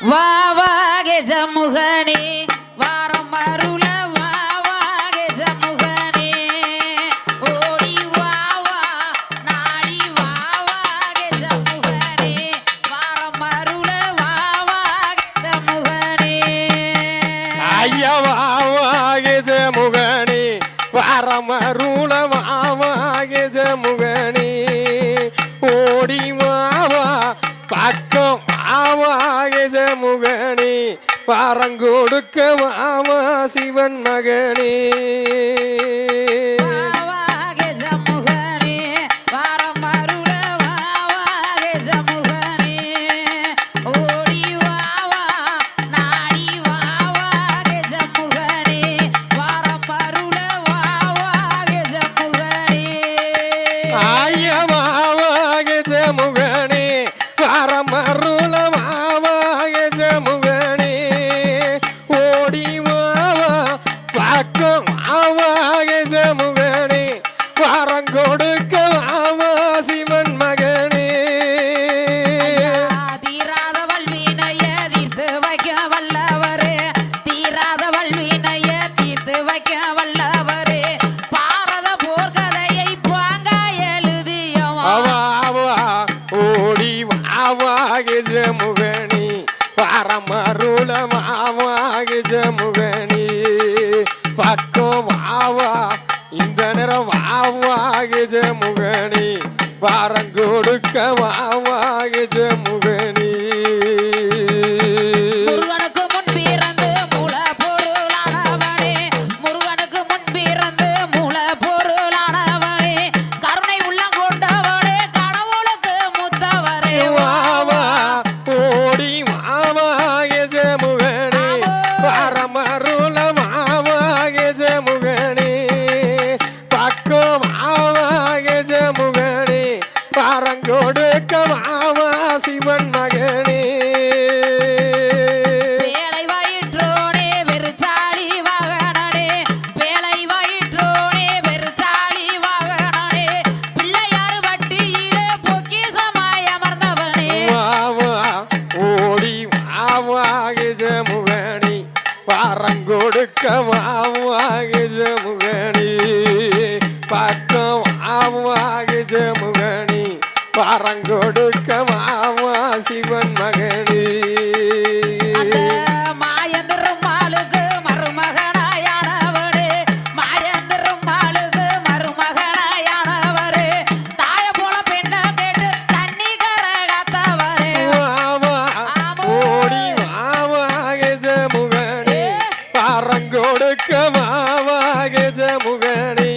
வா வா கெஜமுகனே வாரம் அருள வா வா கெஜமுகனே ஓடி வா வா நாடி வா வா கெஜமுகனே வாரம் அருள வா வா கெஜமுகனே ஐயா வா வா கெஜமுகனே வாரம் அருள வா வா கெஜமுகனே ஓடி வா வா பக்கம் ஆவா கெஜமுகனே பாரங்கொடுக்க வாவா சிவன் மகனே கெஜமுகனே பரமருள வாவா கெஜமுகனே பக்கம் வாவா இந்த நேரம் வாவா கெஜமுகனே பாரங்கொடுக்க வாவா கெஜமுகனே பாரங்கொடுக்க வாவா சிவன் மகனே பேலை வயிற்றோனே வெறுச்சாளி வாகனனே பேலை வயிற்றோனே வெறுச்சாளி வாகனனே பிள்ளையார் வட்டியிலே பொக்கிசமாய் அமர்ந்தவனே வாவா ஓடி வாவா கெஜமுகனே பாரங்கொடுக்க வாவா கெஜமுகனே பக்கம் வாவா கெஜமுகனே பாரங்கொடுக்க வாவா சிவன் மகனே மாயந்தரும் மாளுக்கு மருமகனாயானவரே மாயந்தரும் மாளுக்கு மருமகனாயானவரே தாய போல பெண்ண கேட்டு தண்ணி கரகத்தவரே வாவா ஓடி வாவா கெஜமுகனே பாரங்கொடுக்க வாவா கெஜமுகனே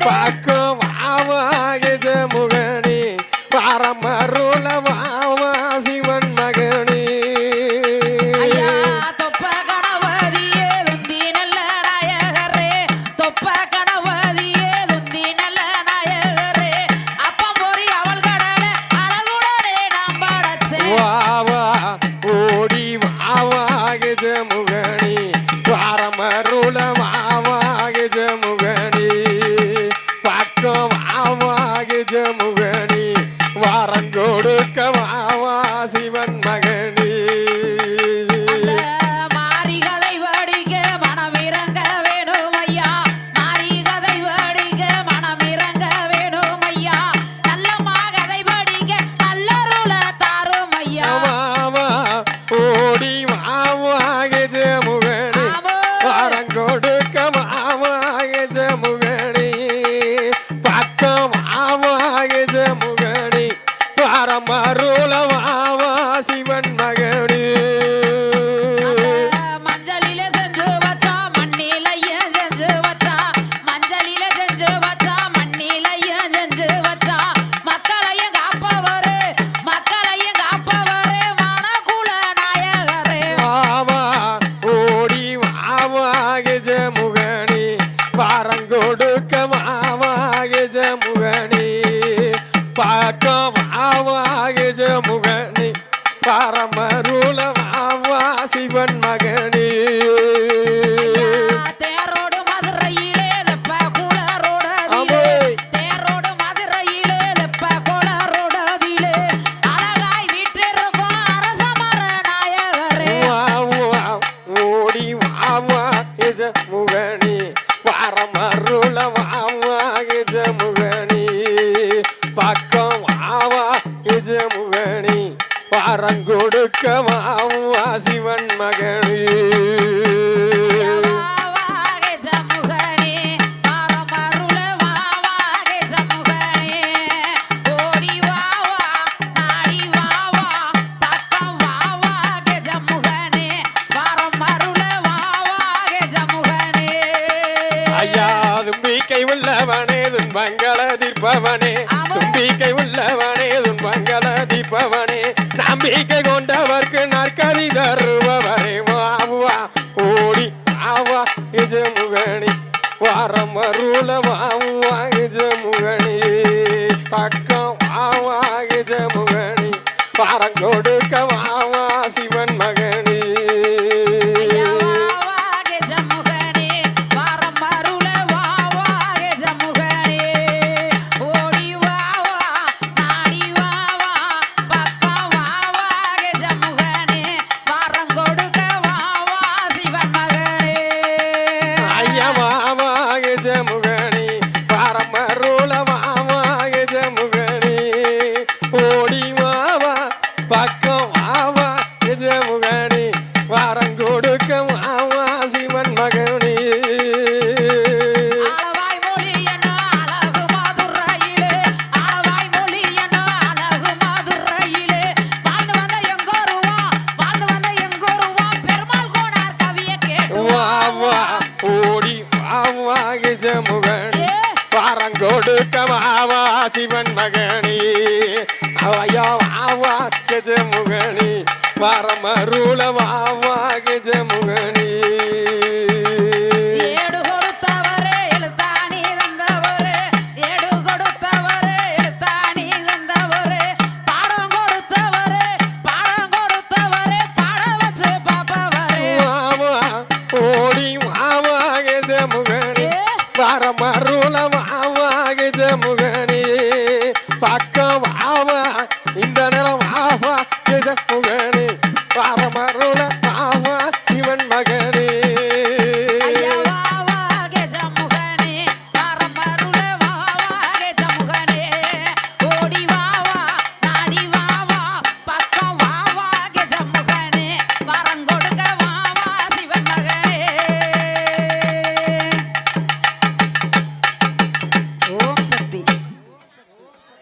பக்கம் வாவா கெஜமுகனே பாரமருள வாவா சிவன் மகனே தொப்ப கணபதியே துந்தி நல்ல நாயகரே தொப்ப கணபதியே துந்தி நல்ல நாயகரே அப்பம் போரி அவள் கடல அழகுடனே நாம் படைச்சே வாவா ஓடி வாவா கெஜமுகனே பாரமருள வாவா கெஜமுகனே பக்கம் வாவா கெஜமுகனே வாரங்கொடுக்க வாவா சிவன் மகனே மாரி கதை வடிக்க மனமிறங்க வேணும் ஐயா மாரி கதை வடிக்க மனமிறங்க வேணும் ஐயா நல்ல கதை வடிக்க நல்லருள தாரும் ஐயா வாவா ஓடி வாவா கெஜமுகனே வாரங்கொடுக்க வாவா கெஜமுகனே பக்கம் வாவா கெஜமுகனே பாரமருள வாவா சிவன் மகனே மஞ்சளில செஞ்சு வச்சா மண்ணிலைய செஞ்சு வச்சா மஞ்சளில செஞ்சு வச்சா மண்ணிலைய செஞ்சு வச்சா மக்களையும் காப்பவரே மனகுல நாயகரே வாவா ஓடி வாவா கெஜமுகனே பாரங்கொடுக்க வாவா கெஜமுகனே பக்கம் வாவா கெஜமுகனே பாரமருள வாவா சிவன் மகனே தேரோடு மதுரையிலே வெப்ப குளரோடதிலே தேரோடு மதுரையிலே வெப்ப குளரோடதிலே அழகாய் வீற்றிருக்கும் அரசமர நாய வரங்கொடுக்க வாவா சிவன் மகனே வாவாகே ஜமுகனே வாரமருள வாவாகே ஜமுகனே ஓடி வாவா நாடி வாவா பக்கம் வாவாகே ஜமுகனே வாரமருள வாவாகே ஜமுகனே ஐயா தும்பிக்கை உள்ளவனே துன்பங்கள தீர்ப்பவனே தும்பிக்கை உள்ளவனே துன்பங்கள தீர்ப்பவனே நம்பிக்கை கொண்டவர்க்கு நற்கதி தருபவரே வாவா ஓடி வாவா கஜமுகனி வாரம் அருள வாவா கஜமுகனி பக்கம் வாவா கஜமுகனி வாரம் கொடுக்க வாவா சிவன் மகனி வாவாகே ஜமுகனே வாரமருள வாவாகே ஜமுகனே ஓடி வாவா நாடி வாவா பக்கம் வாவாகே ஜமுகனே வாரம் கொடுக்க வாவா சிவன் மகனே ஐயா வாவா கஜமுகனி வாரம் அருள வாவா கஜமுகனி ஓடி வாவா பக்கம் வாவா கஜமுகனி வாரம் கொடுக்க வாவா சிவன் மகனி ஆளவாய் மொழி என்ன அழகு மதுரையிலே ஆளவாய் மொழி என்ன அழகு மதுரையிலே வாழ்ந்து வந்த எங்கோருவா பெருமாள் கோனார் கவிய கேட்டு வாவா ஓடி வாவா கஜமுகனி வாரம் கொடுக்க வாவா சிவன் மகனி அவையா வாவா கஜமுகனி வாரம் அருள வாவா கஜமுகனி ஏடு கொடுத்தவரே எழுத்தாணி தந்தவரே ஏடு கொடுத்தவரே எழுத்தாணி தந்தவரே பாடம் கொடுத்தவரே பாட வச்சு பாப்பவரே வாவா ஓடி வாவா கஜமுகனி வாரம் அருள வாவா கஜமுகனி பக்கம் வாவா இந்த நிலம்